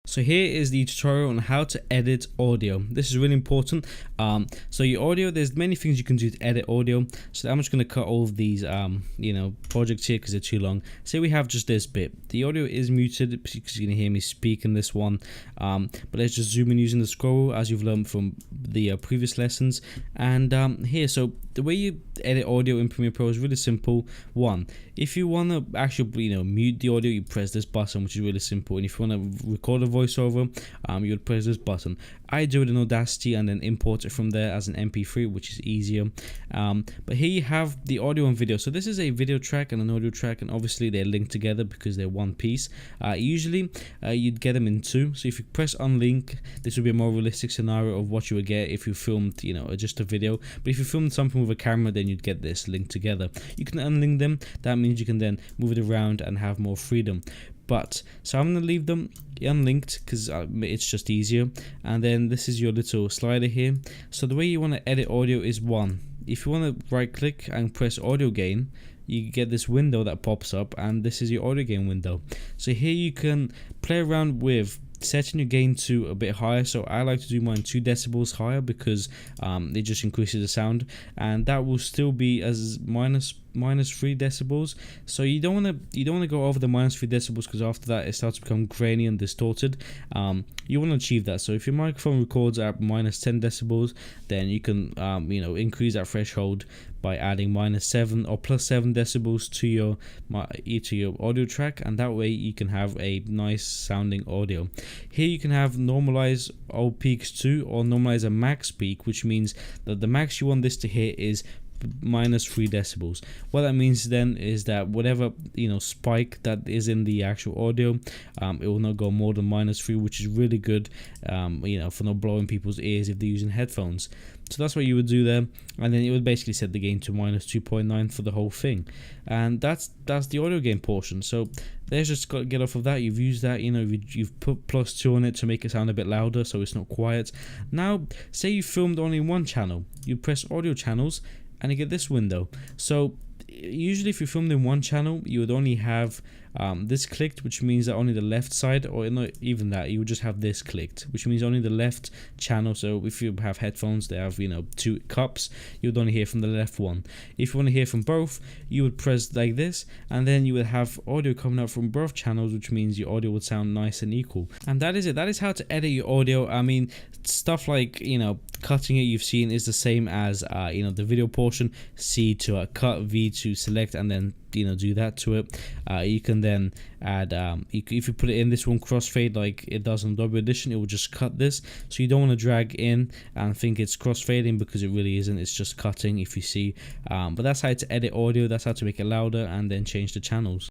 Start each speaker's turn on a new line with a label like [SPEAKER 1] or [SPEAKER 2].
[SPEAKER 1] So here is the tutorial on how to edit audio. This is really important. So your audio, there's many things you can do to edit audio. So I'm just going to cut all of these projects here because they're too long. Say we have just this bit. The audio is muted because you're going to hear me speak in this one. But let's just zoom in using the scroll as you've learned from the previous lessons. And here, so the way you edit audio in Premiere Pro is really simple. One, if you want to actually mute the audio, you press this button, which is really simple. And if you want to record a voiceover, you would press this button. I do it in Audacity and then import it from there as an MP3, which is easier. But here you have the audio and video. So this is a video track and an audio track, and obviously they're linked together because they're one piece. Usually you'd get them in two. So if you press unlink, this would be a more realistic scenario of what you would get if you filmed just a video. But if you filmed something with a camera, then you'd get this linked together. You can unlink them. That means you can then move it around and have more freedom. But so I'm going to leave them unlinked because it's just easier. And then this is your little slider here. So the way you want to edit audio is one. If you want to right click and press audio gain, you get this window that pops up, and this is your audio gain window. So here you can play around with setting your gain to a bit higher. So I like to do mine 2 decibels higher because it just increases the sound, and that will still be as minus 3 decibels. So you don't want to go over the minus 3 decibels because after that it starts to become grainy and distorted. You want to achieve that. So if your microphone records at minus 10 decibels, then you can increase that threshold by adding minus 7 or plus 7 decibels to your audio track, and that way you can have a nice sounding audio. Here you can have normalize all peaks to, or normalize a max peak, which means that the max you want this to hit is minus 3 decibels. What that means then is that whatever spike that is in the actual audio, it will not go more than minus 3, which is really good for not blowing people's ears if they're using headphones. So that's what you would do there, and then it would basically set the gain to minus 2.9 for the whole thing, and that's the audio gain portion. So there's just got to get off of that. You've used that, you've put +2 on it to make it sound a bit louder so it's not quiet. Now say you filmed only one channel, you press audio channels and you get this window. So usually if you filmed in one channel, you would only have this clicked, which means that only the left side, or not even that, you would just have this clicked, which means only the left channel. So if you have headphones, they have 2 cups, you would only hear from the left one. If you want to hear from both, you would press like this, and then you would have audio coming out from both channels, which means your audio would sound nice and equal. And that is it. That is how to edit your audio. I mean, stuff like cutting it, you've seen, is the same as the video portion. C to cut, V to select, and then do that to it. You can then add if you put it in this one crossfade like it does on Adobe Audition, it will just cut this. So you don't want to drag in and think it's crossfading, because it really isn't. It's just cutting, if you see. But that's how to edit audio. That's how to make it louder and then change the channels.